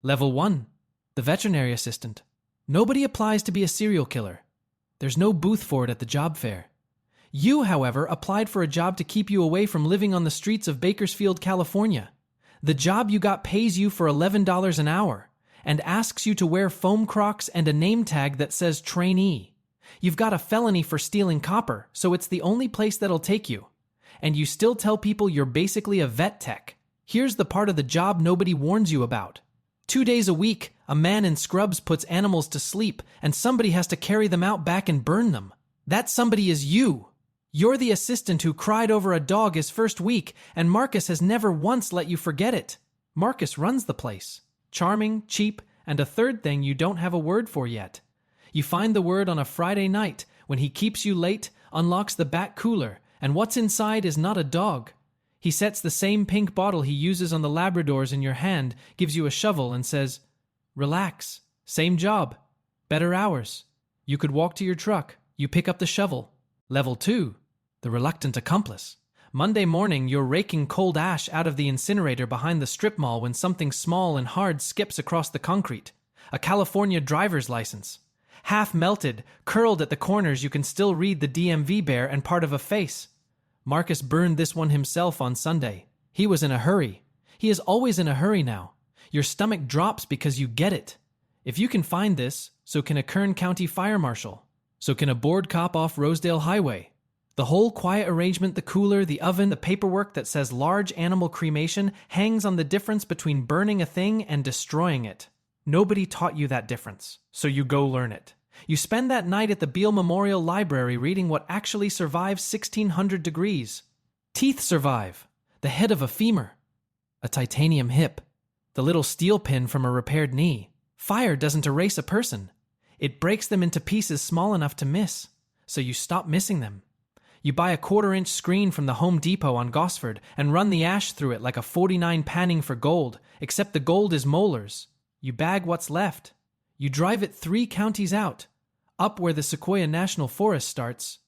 Level 1. The veterinary assistant. Nobody applies to be a serial killer. There's no booth for it at the job fair. You, however, applied for a job to keep you away from living on the streets of Bakersfield, California. The job you got pays you for $11 an hour and asks you to wear foam Crocs and a name tag that says trainee. You've got a felony for stealing copper, so it's the only place that'll take you. And you still tell people you're basically a vet tech. Here's the part of the job nobody warns you about. 2 days a week, a man in scrubs puts animals to sleep and somebody has to carry them out back and burn them. That somebody is you. You're the assistant who cried over a dog his first week, and Marcus has never once let you forget it. Marcus runs the place. Charming, cheap, and a third thing you don't have a word for yet. You find the word on a Friday night when he keeps you late, unlocks the back cooler, and what's inside is not a dog. He sets the same pink bottle he uses on the Labradors in your hand, gives you a shovel, and says, "Relax. Same job. Better hours." You could walk to your truck. You pick up the shovel. Level 2. The reluctant accomplice. Monday morning, you're raking cold ash out of the incinerator behind the strip mall when something small and hard skips across the concrete. A California driver's license. Half melted, curled at the corners, you can still read the DMV bear and part of a face. Marcus burned this one himself on Sunday. He was in a hurry. He is always in a hurry now. Your stomach drops because you get it. If you can find this, so can a Kern County fire marshal. So can a bored cop off Rosedale Highway. The whole quiet arrangement, the cooler, the oven, the paperwork that says large animal cremation hangs on the difference between burning a thing and destroying it. Nobody taught you that difference, so you go learn it. You spend that night at the Beale Memorial Library reading what actually survives 1600 degrees. Teeth survive. The head of a femur. A titanium hip. The little steel pin from a repaired knee. Fire doesn't erase a person. It breaks them into pieces small enough to miss, so you stop missing them. You buy a 1/4-inch screen from the Home Depot on Gosford and run the ash through it like a 49 panning for gold, except the gold is molars. You bag what's left. You drive it 3 counties out, up where the Sequoia National Forest starts,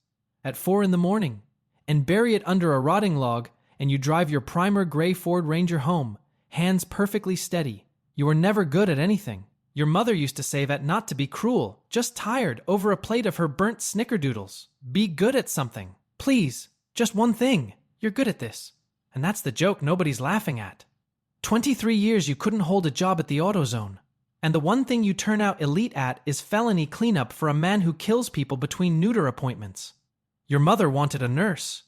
at 4 in the morning, and bury it under a rotting log, and you drive your primer gray Ford Ranger home, hands perfectly steady. You were never good at anything. Your mother used to say that not to be cruel, just tired over a plate of her burnt snickerdoodles. Be good at something. Please, just one thing. You're good at this. And that's the joke nobody's laughing at. 23 years you couldn't hold a job at the AutoZone. And the one thing you turn out elite at is felony cleanup for a man who kills people between neuter appointments. Your mother wanted a nurse.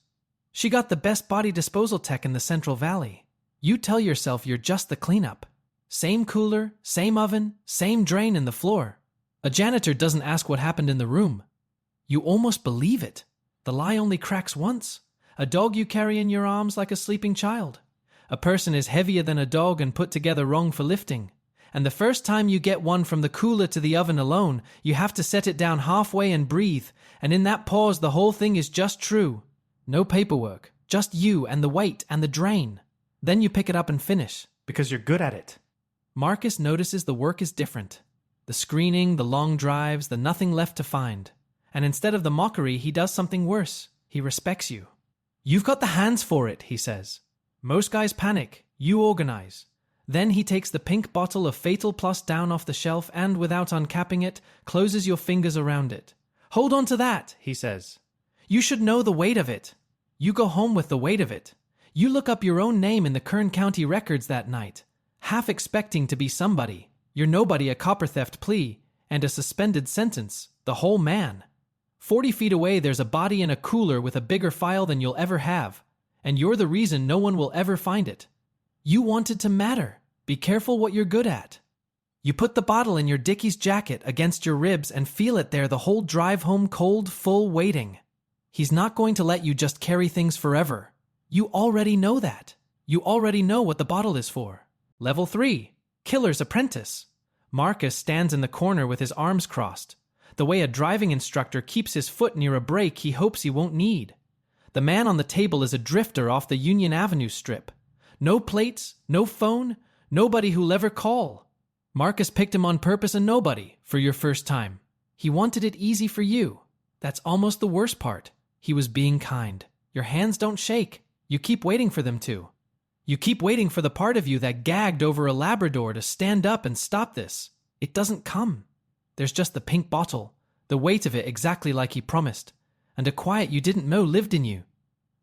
She got the best body disposal tech in the Central Valley. You tell yourself you're just the cleanup. Same cooler, same oven, same drain in the floor. A janitor doesn't ask what happened in the room. You almost believe it. The lie only cracks once. A dog you carry in your arms like a sleeping child. A person is heavier than a dog and put together wrong for lifting. And the first time you get one from the cooler to the oven alone, you have to set it down halfway and breathe, and in that pause the whole thing is just true. No paperwork, just you and the weight and the drain. Then you pick it up and finish, because you're good at it. Marcus notices the work is different. The screening, the long drives, the nothing left to find. And instead of the mockery, he does something worse. He respects you. You've got the hands for it, he says. Most guys panic. You organize. Then he takes the pink bottle of Fatal Plus down off the shelf and, without uncapping it, closes your fingers around it. Hold on to that, he says. You should know the weight of it. You go home with the weight of it. You look up your own name in the Kern County records that night, half expecting to be somebody. You're nobody, a copper theft plea, and a suspended sentence, the whole man. 40 feet away there's a body in a cooler with a bigger file than you'll ever have, and you're the reason no one will ever find it. You wanted to matter. Be careful what you're good at. You put the bottle in your Dickies jacket against your ribs and feel it there the whole drive home, cold, full, waiting. He's not going to let you just carry things forever. You already know that. You already know what the bottle is for. Level 3. Killer's apprentice. Marcus stands in the corner with his arms crossed. The way a driving instructor keeps his foot near a brake he hopes he won't need. The man on the table is a drifter off the Union Avenue strip. No plates, no phone, nobody who'll ever call. Marcus picked him on purpose, and nobody, for your first time. He wanted it easy for you. That's almost the worst part. He was being kind. Your hands don't shake. You keep waiting for them to. You keep waiting for the part of you that gagged over a Labrador to stand up and stop this. It doesn't come. There's just the pink bottle, the weight of it exactly like he promised, and a quiet you didn't know lived in you.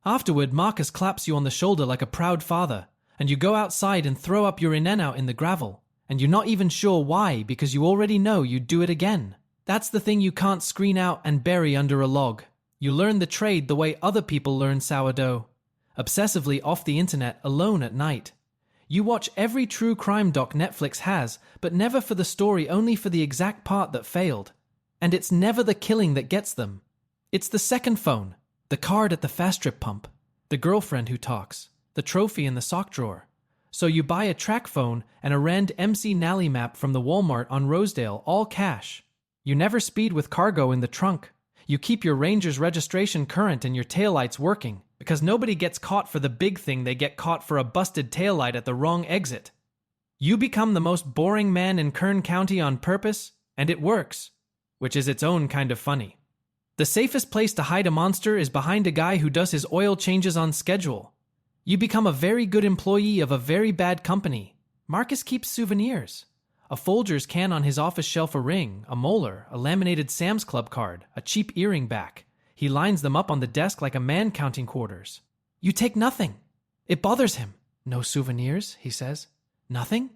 Afterward, Marcus claps you on the shoulder like a proud father, and you go outside and throw up your inen out in the gravel, and you're not even sure why because you already know you'd do it again. That's the thing you can't screen out and bury under a log. You learn the trade the way other people learn sourdough. Obsessively off the internet alone at night. You watch every true crime doc Netflix has, but never for the story, only for the exact part that failed. And it's never the killing that gets them. It's the second phone, the card at the fast trip pump, the girlfriend who talks, the trophy in the sock drawer. So you buy a track phone and a Rand MC Nally map from the Walmart on Rosedale, all cash. You never speed with cargo in the trunk. You keep your Ranger's registration current and your taillights working, because nobody gets caught for the big thing, they get caught for a busted taillight at the wrong exit. You become the most boring man in Kern County on purpose, and it works, which is its own kind of funny. The safest place to hide a monster is behind a guy who does his oil changes on schedule. You become a very good employee of a very bad company. Marcus keeps souvenirs. A Folgers can on his office shelf, a ring, a molar, a laminated Sam's Club card, a cheap earring back. He lines them up on the desk like a man counting quarters. You take nothing. It bothers him. No souvenirs, he says. Nothing?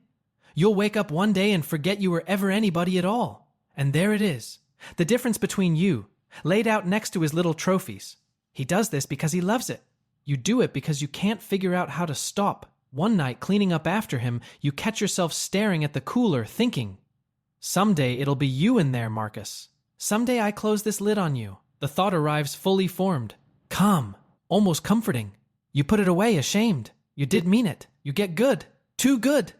You'll wake up one day and forget you were ever anybody at all. And there it is. The difference between you, laid out next to his little trophies. He does this because he loves it. You do it because you can't figure out how to stop. One night, cleaning up after him, you catch yourself staring at the cooler, thinking, someday it'll be you in there, Marcus. Someday I close this lid on you. The thought arrives fully formed, calm, almost comforting. You put it away, ashamed. You did mean it. You get good. Too good.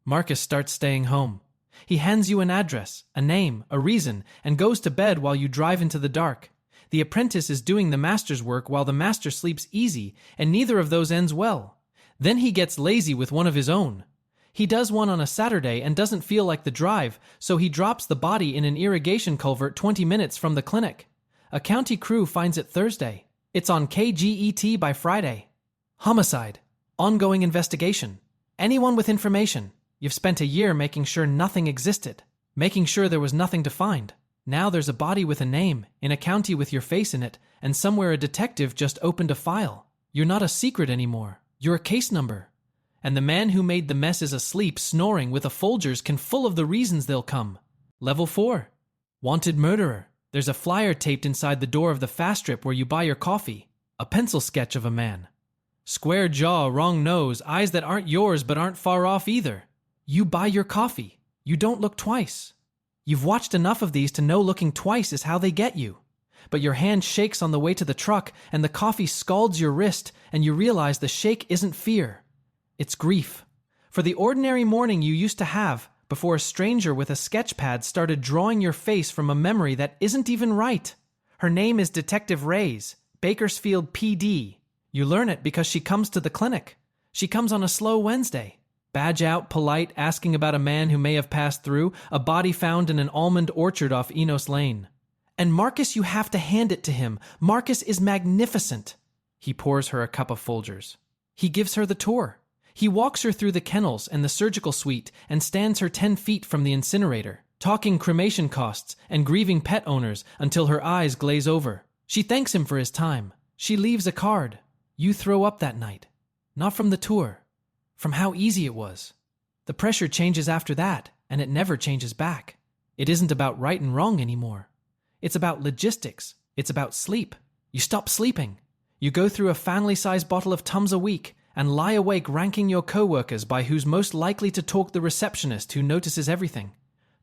Marcus starts staying home. He hands you an address, a name, a reason, and goes to bed while you drive into the dark. The apprentice is doing the master's work while the master sleeps easy, and neither of those ends well. Then he gets lazy with one of his own. He does one on a Saturday and doesn't feel like the drive, so he drops the body in an irrigation culvert 20 minutes from the clinic. A county crew finds it Thursday. It's on KGET by Friday. Homicide. Ongoing investigation. Anyone with information. You've spent a year making sure nothing existed, making sure there was nothing to find. Now there's a body with a name, in a county with your face in it, and somewhere a detective just opened a file. You're not a secret anymore. You're a case number. And the man who made the mess is asleep, snoring with a Folgers can full of the reasons they'll come. Level 4. Wanted murderer. There's a flyer taped inside the door of the fast strip where you buy your coffee. A pencil sketch of a man. Square jaw, wrong nose, eyes that aren't yours but aren't far off either. You buy your coffee. You don't look twice. You've watched enough of these to know looking twice is how they get you. But your hand shakes on the way to the truck and the coffee scalds your wrist and you realize the shake isn't fear. It's grief. For the ordinary morning you used to have before a stranger with a sketch pad started drawing your face from a memory that isn't even right. Her name is Detective Reyes, Bakersfield PD. You learn it because she comes to the clinic. She comes on a slow Wednesday. Badge out, polite, asking about a man who may have passed through, a body found in an almond orchard off Enos Lane. And Marcus, you have to hand it to him. Marcus is magnificent. He pours her a cup of Folgers. He gives her the tour. He walks her through the kennels and the surgical suite and stands her 10 feet from the incinerator, talking cremation costs and grieving pet owners until her eyes glaze over. She thanks him for his time. She leaves a card. You throw up that night. Not from the tour. From how easy it was. The pressure changes after that, and it never changes back. It isn't about right and wrong anymore. It's about logistics. It's about sleep. You stop sleeping. You go through a family-sized bottle of Tums a week and lie awake ranking your coworkers by who's most likely to talk the receptionist who notices everything.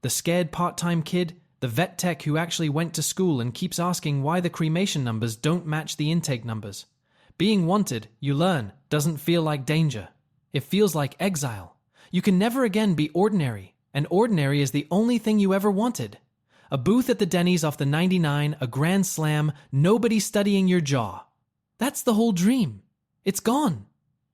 The scared part-time kid, the vet tech who actually went to school and keeps asking why the cremation numbers don't match the intake numbers. Being wanted, you learn, doesn't feel like danger. It feels like exile. You can never again be ordinary, and ordinary is the only thing you ever wanted. A booth at the Denny's off the 99, a grand slam, nobody studying your jaw. That's the whole dream. It's gone.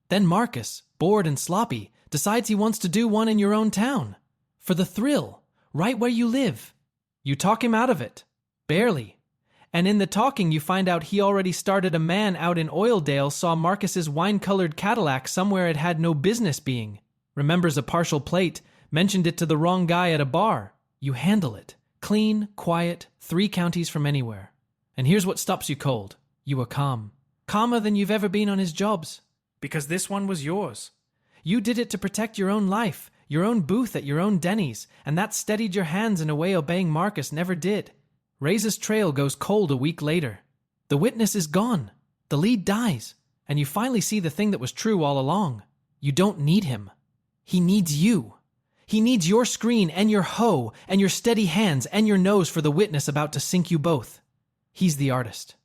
Then Marcus, bored and sloppy, decides he wants to do one in your own town. For the thrill, right where you live. You talk him out of it. Barely. And in the talking, you find out he already started. A man out in Oildale saw Marcus's wine-colored Cadillac somewhere it had no business being. Remembers a partial plate, mentioned it to the wrong guy at a bar. You handle it. Clean, quiet, 3 counties from anywhere. And here's what stops you cold. You are calm. Calmer than you've ever been on his jobs. Because this one was yours. You did it to protect your own life, your own booth at your own Denny's, and that steadied your hands in a way obeying Marcus never did. Ray's trail goes cold a week later. The witness is gone. The lead dies. And you finally see the thing that was true all along. You don't need him. He needs you. He needs your screen and your hoe and your steady hands and your nose for the witness about to sink you both. He's the artist.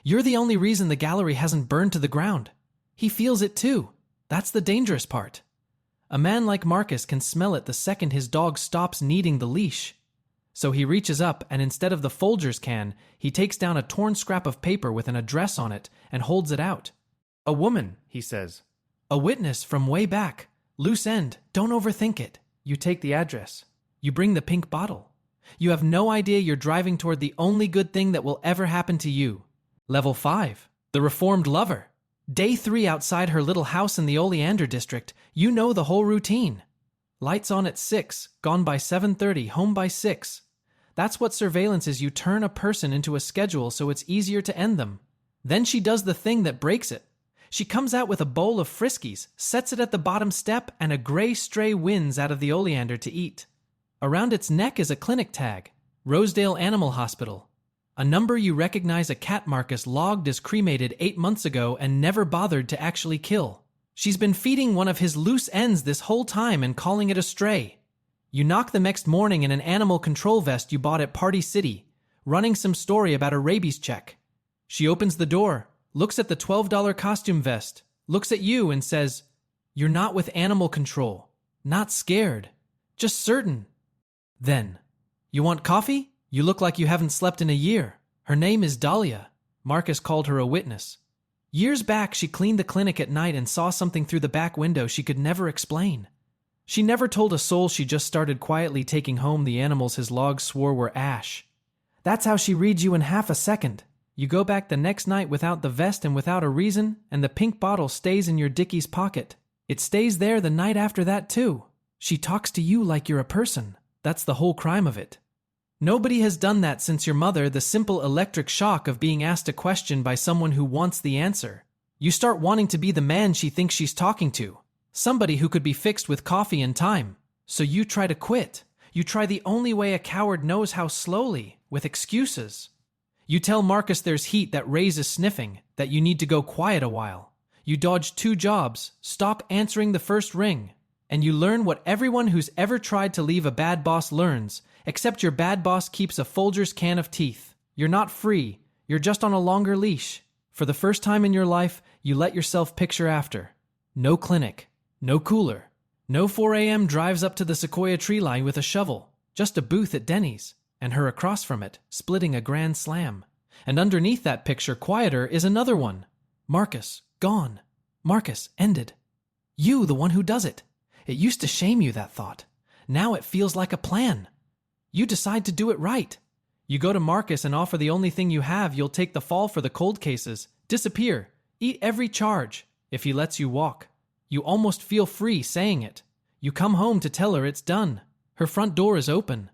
You're the only reason the gallery hasn't burned to the ground. He feels it too. That's the dangerous part. A man like Marcus can smell it the second his dog stops needing the leash. So he reaches up and instead of the Folgers can, he takes down a torn scrap of paper with an address on it and holds it out. A woman, he says. A witness from way back. Loose end. Don't overthink it. You take the address. You bring the pink bottle. You have no idea you're driving toward the only good thing that will ever happen to you. Level 5. The reformed lover. Day 3 outside her little house in the Oleander district. You know the whole routine. Lights on at 6, gone by 7:30, home by 6. That's what surveillance is. You turn a person into a schedule so it's easier to end them. Then she does the thing that breaks it. She comes out with a bowl of Friskies, sets it at the bottom step, and a gray stray wins out of the Oleander to eat. Around its neck is a clinic tag, Rosedale Animal Hospital. A number you recognize. A cat Marcus logged as cremated 8 months ago and never bothered to actually kill. She's been feeding one of his loose ends this whole time and calling it a stray. You knock the next morning in an animal control vest you bought at Party City, running some story about a rabies check. She opens the door, looks at the $12 costume vest, looks at you and says, "You're not with animal control. Not scared. Just certain." Then, "You want coffee? You look like you haven't slept in a year." Her name is Dahlia. Marcus called her a witness. Years back, she cleaned the clinic at night and saw something through the back window she could never explain. She never told a soul. She just started quietly taking home the animals his logs swore were ash. That's how she reads you in half a second. You go back the next night without the vest and without a reason, and the pink bottle stays in your Dickies pocket. It stays there the night after that too. She talks to you like you're a person. That's the whole crime of it. Nobody has done that since your mother. The simple electric shock of being asked a question by someone who wants the answer. You start wanting to be the man she thinks she's talking to. Somebody who could be fixed with coffee and time. So you try to quit. You try the only way a coward knows how, slowly, with excuses. You tell Marcus there's heat, that Ray's is sniffing, that you need to go quiet a while. You dodge 2 jobs, stop answering the first ring, and you learn what everyone who's ever tried to leave a bad boss learns, except your bad boss keeps a Folgers can of teeth. You're not free. You're just on a longer leash. For the first time in your life, you let yourself picture after. No clinic. No cooler. No 4 a.m. drives up to the sequoia tree line with a shovel. Just a booth at Denny's, and her across from it, splitting a grand slam. And underneath that picture, quieter, is another one. Marcus, gone. Marcus, ended. You, the one who does it. It used to shame you, that thought. Now it feels like a plan. You decide to do it right. You go to Marcus and offer the only thing you have. You'll take the fall for the cold cases, disappear, eat every charge, if he lets you walk. You almost feel free saying it. You come home to tell her it's done. Her front door is open.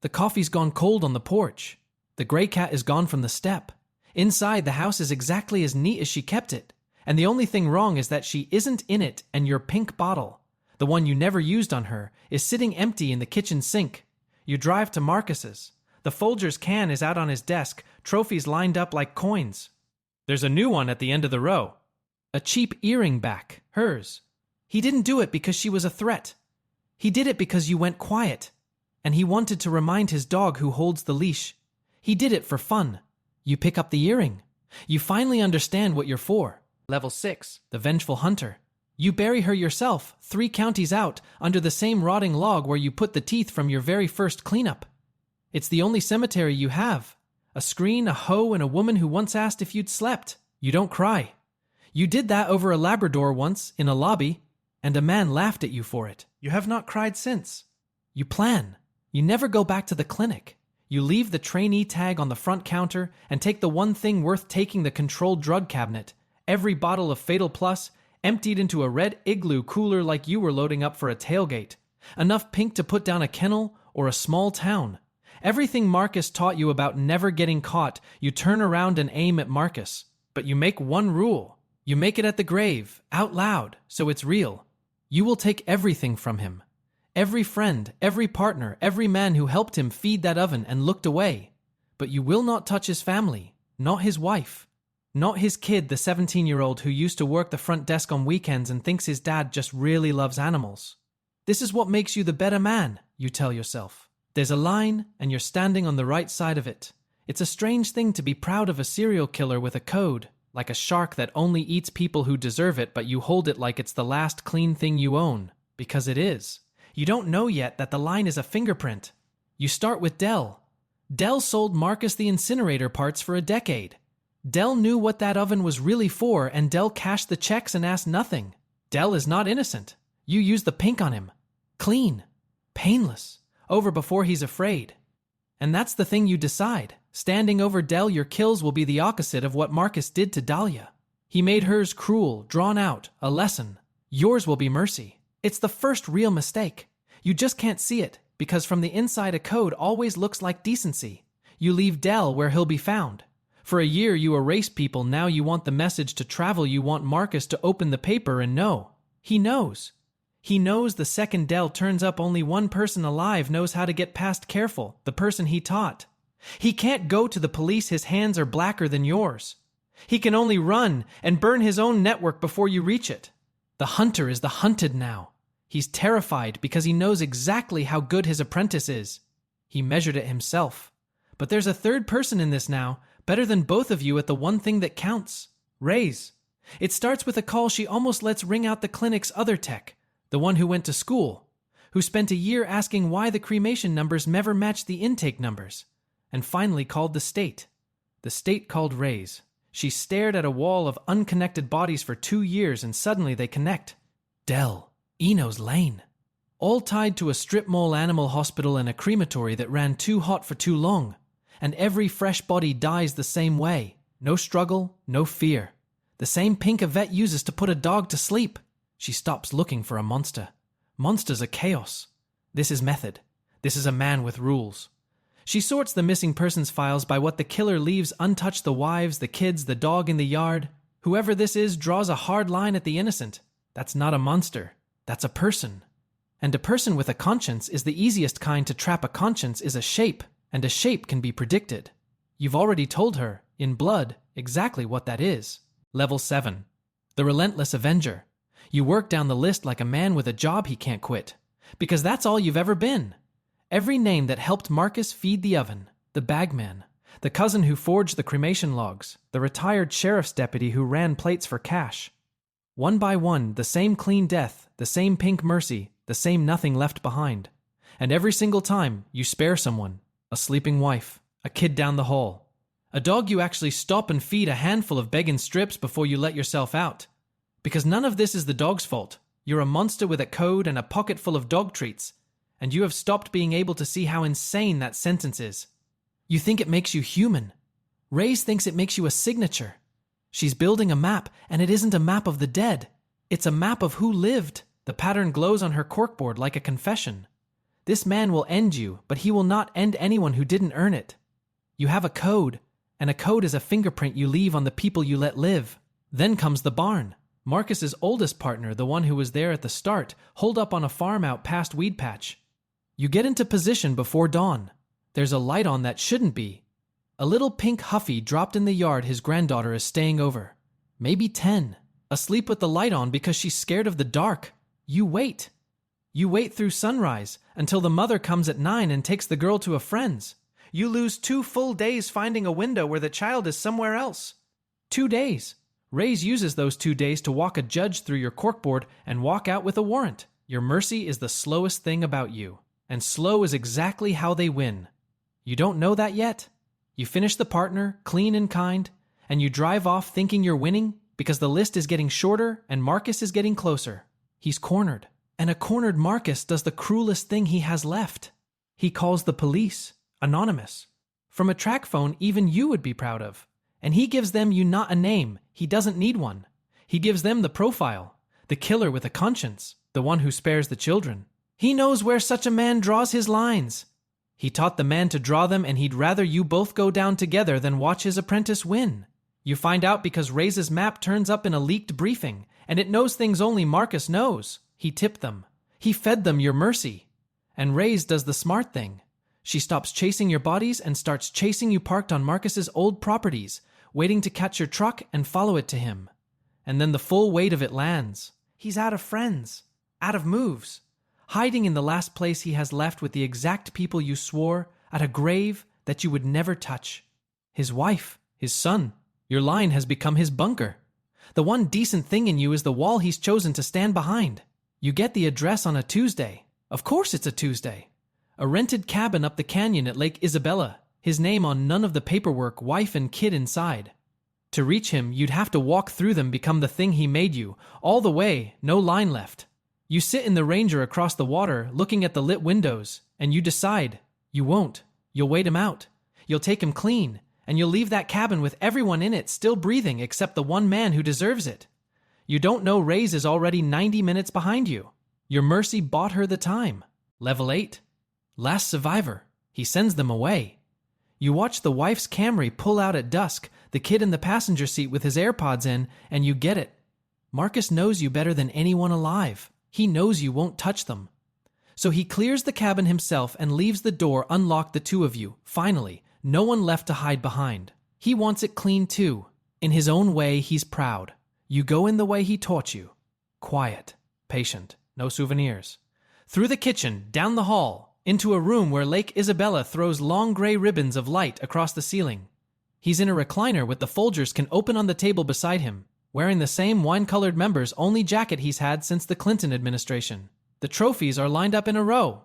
The coffee's gone cold on the porch. The gray cat is gone from the step. Inside, the house is exactly as neat as she kept it. And the only thing wrong is that she isn't in it, and your pink bottle, the one you never used on her, is sitting empty in the kitchen sink. You drive to Marcus's. The Folgers can is out on his desk, trophies lined up like coins. There's a new one at the end of the row. A cheap earring back, hers. He didn't do it because she was a threat. He did it because you went quiet. And he wanted to remind his dog who holds the leash. He did it for fun. You pick up the earring. You finally understand what you're for. Level 6, the vengeful hunter. You bury her yourself, 3 counties out, under the same rotting log where you put the teeth from your very first cleanup. It's the only cemetery you have. A screen, a hoe, and a woman who once asked if you'd slept. You don't cry. You did that over a Labrador once, in a lobby, and a man laughed at you for it. You have not cried since. You plan. You never go back to the clinic. You leave the trainee tag on the front counter and take the one thing worth taking, the controlled drug cabinet. Every bottle of Fatal Plus emptied into a red igloo cooler like you were loading up for a tailgate. Enough pink to put down a kennel or a small town. Everything Marcus taught you about never getting caught, you turn around and aim at Marcus. But you make one rule. You make it at the grave, out loud, so it's real. You will take everything from him. Every friend, every partner, every man who helped him feed that oven and looked away. But you will not touch his family, not his wife, not his kid, the 17-year-old who used to work the front desk on weekends and thinks his dad just really loves animals. This is what makes you the better man, you tell yourself. There's a line, and you're standing on the right side of it. It's a strange thing to be proud of a serial killer with a code, like a shark that only eats people who deserve it, but you hold it like it's the last clean thing you own, because it is. You don't know yet that the line is a fingerprint. You start with Dell. Dell sold Marcus the incinerator parts for a decade. Dell knew what that oven was really for, and Dell cashed the checks and asked nothing. Dell is not innocent. You use the pink on him. Clean. Painless. Over before he's afraid. And that's the thing you decide. Standing over Dell, your kills will be the opposite of what Marcus did to Dahlia. He made hers cruel, drawn out, a lesson. Yours will be mercy. It's the first real mistake. You just can't see it, because from the inside a code always looks like decency. You leave Dell where he'll be found. For a year you erase people, now you want the message to travel, you want Marcus to open the paper and know. He knows. He knows the second Dell turns up, only one person alive knows how to get past careful, the person he taught. He can't go to the police, his hands are blacker than yours. He can only run and burn his own network before you reach it. The hunter is the hunted now. He's terrified because he knows exactly how good his apprentice is. He measured it himself. But there's a third person in this now, better than both of you at the one thing that counts. Ray's. It starts with a call she almost lets ring out the clinic's other tech, the one who went to school, who spent a year asking why the cremation numbers never matched the intake numbers, and finally called the state. The state called Ray's. She stared at a wall of unconnected bodies for 2 years, and suddenly they connect. Dell. Eno's Lane. All tied to a strip mall animal hospital and a crematory that ran too hot for too long. And every fresh body dies the same way. No struggle, no fear. The same pink a vet uses to put a dog to sleep. She stops looking for a monster. Monsters are chaos. This is method. This is a man with rules. She sorts the missing persons files by what the killer leaves untouched, the wives, the kids, the dog in the yard. Whoever this is draws a hard line at the innocent. That's not a monster. That's a person. And a person with a conscience is the easiest kind to trap. A conscience is a shape, and a shape can be predicted. You've already told her, in blood, exactly what that is. Level 7. The relentless avenger. You work down the list like a man with a job he can't quit. Because that's all you've ever been. Every name that helped Marcus feed the oven. The bagman. The cousin who forged the cremation logs. The retired sheriff's deputy who ran plates for cash. One by one, the same clean death, the same pink mercy, the same nothing left behind. And every single time, you spare someone. A sleeping wife, a kid down the hall. A dog you actually stop and feed a handful of begging strips before you let yourself out. Because none of this is the dog's fault. You're a monster with a code and a pocket full of dog treats. And you have stopped being able to see how insane that sentence is. You think it makes you human. Ray's thinks it makes you a signature. She's building a map, and it isn't a map of the dead. It's a map of who lived. The pattern glows on her corkboard like a confession. This man will end you, but he will not end anyone who didn't earn it. You have a code, and a code is a fingerprint you leave on the people you let live. Then comes the barn. Marcus's oldest partner, the one who was there at the start, holed up on a farm out past Weed Patch. You get into position before dawn. There's a light on that shouldn't be. A little pink huffy dropped in the yard his granddaughter is staying over. Maybe 10. Asleep with the light on because she's scared of the dark. You wait. You wait through sunrise until the mother comes at 9 and takes the girl to a friend's. You lose 2 full days finding a window where the child is somewhere else. 2 days. Ray's uses those 2 days to walk a judge through your corkboard and walk out with a warrant. Your mercy is the slowest thing about you. And slow is exactly how they win. You don't know that yet? You finish the partner, clean and kind, and you drive off thinking you're winning because the list is getting shorter and Marcus is getting closer. He's cornered. And a cornered Marcus does the cruelest thing he has left. He calls the police. Anonymous. From a track phone even you would be proud of. And he gives them you not a name, he doesn't need one. He gives them the profile, the killer with a conscience, the one who spares the children. He knows where such a man draws his lines. He taught the man to draw them, and he'd rather you both go down together than watch his apprentice win. You find out because Ray's map turns up in a leaked briefing, and it knows things only Marcus knows. He tipped them. He fed them your mercy. And Ray's does the smart thing. She stops chasing your bodies and starts chasing you parked on Marcus's old properties, waiting to catch your truck and follow it to him. And then the full weight of it lands. He's out of friends, out of moves, hiding in the last place he has left with the exact people you swore at a grave that you would never touch. His wife, his son. Your line has become his bunker. The one decent thing in you is the wall he's chosen to stand behind. You get the address on a Tuesday. Of course it's a Tuesday. A rented cabin up the canyon at Lake Isabella. His name on none of the paperwork, wife and kid inside. To reach him, you'd have to walk through them, become the thing he made you. All the way, no line left. You sit in the Ranger across the water, looking at the lit windows, and you decide. You won't. You'll wait him out. You'll take him clean, and you'll leave that cabin with everyone in it still breathing except the one man who deserves it. You don't know Ray's is already 90 minutes behind you. Your mercy bought her the time. Level 8. Last survivor. He sends them away. You watch the wife's Camry pull out at dusk, the kid in the passenger seat with his AirPods in, and you get it. Marcus knows you better than anyone alive. He knows you won't touch them. So he clears the cabin himself and leaves the door unlocked, the two of you. Finally, no one left to hide behind. He wants it clean too. In his own way, he's proud. You go in the way he taught you. Quiet, patient, no souvenirs. Through the kitchen, down the hall, into a room where Lake Isabella throws long gray ribbons of light across the ceiling. He's in a recliner with the Folgers can open on the table beside him, wearing the same wine-colored members only jacket he's had since the Clinton administration. The trophies are lined up in a row.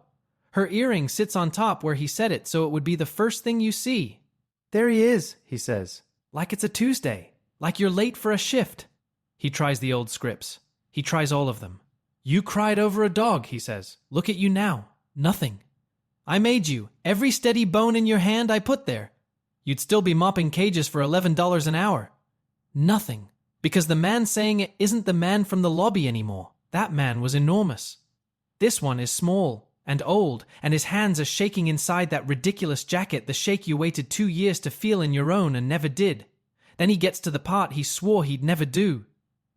Her earring sits on top where he set it so it would be the first thing you see. There he is, he says. Like it's a Tuesday. Like you're late for a shift. He tries the old scripts. He tries all of them. You cried over a dog, he says. Look at you now. Nothing. I made you. Every steady bone in your hand I put there. You'd still be mopping cages for $11 an hour. Nothing. Because the man saying it isn't the man from the lobby anymore. That man was enormous. This one is small and old, and his hands are shaking inside that ridiculous jacket, the shake you waited 2 years to feel in your own and never did. Then he gets to the part he swore he'd never do.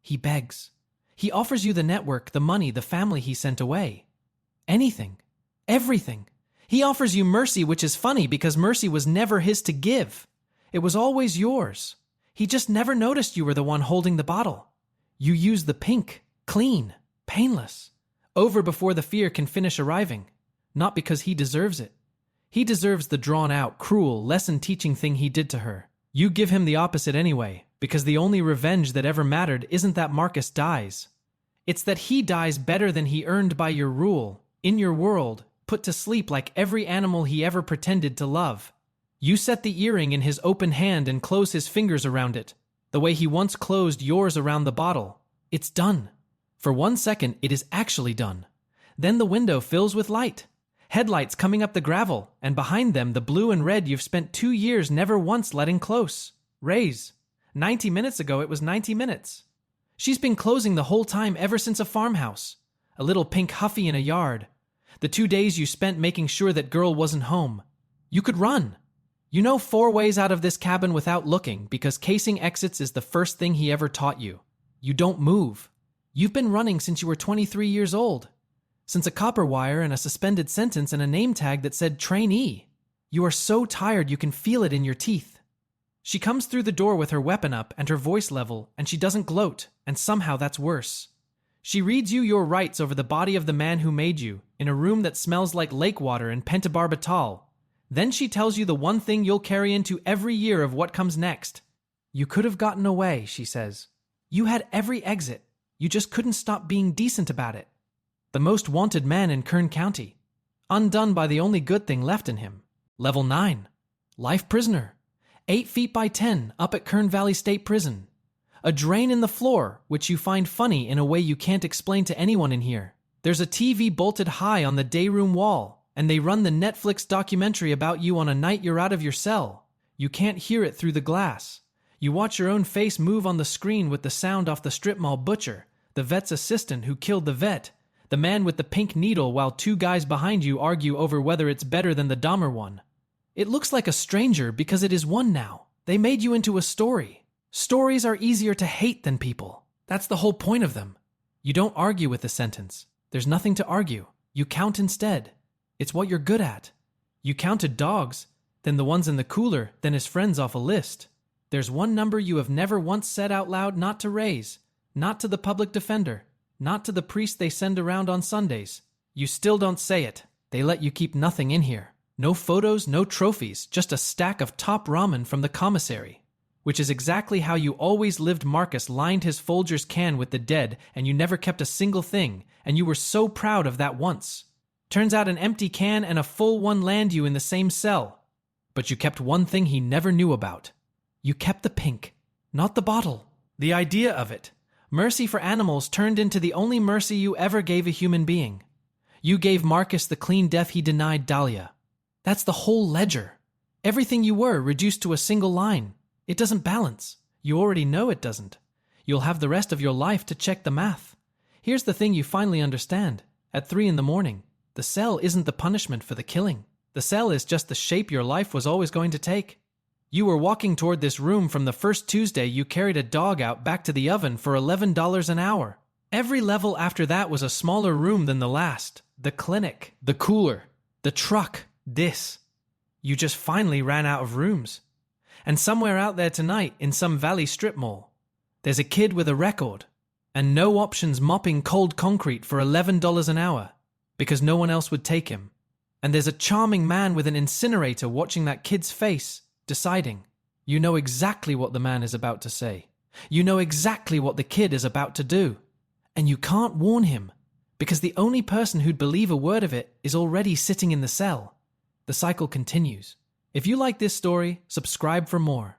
He begs. He offers you the network, the money, the family he sent away. Anything. Everything. He offers you mercy, which is funny because mercy was never his to give. It was always yours. He just never noticed you were the one holding the bottle. You use the pink, clean, painless, over before the fear can finish arriving. Not because he deserves it. He deserves the drawn-out, cruel, lesson-teaching thing he did to her. You give him the opposite anyway, because the only revenge that ever mattered isn't that Marcus dies. It's that he dies better than he earned by your rule, in your world, put to sleep like every animal he ever pretended to love. You set the earring in his open hand and close his fingers around it, the way he once closed yours around the bottle. It's done. For 1 second, it is actually done. Then the window fills with light. Headlights coming up the gravel, and behind them the blue and red you've spent 2 years never once letting close. Rays. 90 minutes ago it was 90 minutes. She's been closing the whole time ever since a farmhouse. A little pink huffy in a yard. The 2 days you spent making sure that girl wasn't home. You could run. You know 4 ways out of this cabin without looking because casing exits is the first thing he ever taught you. You don't move. You've been running since you were 23 years old. Since a copper wire and a suspended sentence and a name tag that said trainee. You are so tired you can feel it in your teeth. She comes through the door with her weapon up and her voice level, and she doesn't gloat, and somehow that's worse. She reads you your rights over the body of the man who made you, in a room that smells like lake water and pentobarbital. Then she tells you the one thing you'll carry into every year of what comes next. You could have gotten away, she says. You had every exit. You just couldn't stop being decent about it. The most wanted man in Kern County. Undone by the only good thing left in him. Level 9. Life prisoner. 8 feet by 10 up at Kern Valley State Prison. A drain in the floor, which you find funny in a way you can't explain to anyone in here. There's a TV bolted high on the day room wall. And they run the Netflix documentary about you on a night you're out of your cell. You can't hear it through the glass. You watch your own face move on the screen with the sound off the strip mall butcher, the vet's assistant who killed the vet, the man with the pink needle, while two guys behind you argue over whether it's better than the Dahmer one. It looks like a stranger because it is one now. They made you into a story. Stories are easier to hate than people. That's the whole point of them. You don't argue with the sentence. There's nothing to argue. You count instead. It's what you're good at. You counted dogs, then the ones in the cooler, then his friends off a list. There's one number you have never once said out loud not to raise, not to the public defender, not to the priest they send around on Sundays. You still don't say it. They let you keep nothing in here. No photos, no trophies, just a stack of top ramen from the commissary. Which is exactly how you always lived. Marcus lined his Folgers can with the dead, and you never kept a single thing, and you were so proud of that once. Turns out an empty can and a full one land you in the same cell. But you kept one thing he never knew about. You kept the pink, not the bottle. The idea of it. Mercy for animals turned into the only mercy you ever gave a human being. You gave Marcus the clean death he denied Dahlia. That's the whole ledger. Everything you were reduced to a single line. It doesn't balance. You already know it doesn't. You'll have the rest of your life to check the math. Here's the thing you finally understand. At 3 a.m, the cell isn't the punishment for the killing. The cell is just the shape your life was always going to take. You were walking toward this room from the first Tuesday you carried a dog out back to the oven for $11 an hour. Every level after that was a smaller room than the last. The clinic, the cooler, the truck, this. You just finally ran out of rooms. And somewhere out there tonight, in some valley strip mall, there's a kid with a record and no options mopping cold concrete for $11 an hour because no one else would take him. And there's a charming man with an incinerator watching that kid's face, deciding. You know exactly what the man is about to say. You know exactly what the kid is about to do. And you can't warn him because the only person who'd believe a word of it is already sitting in the cell. The cycle continues. If you like this story, subscribe for more.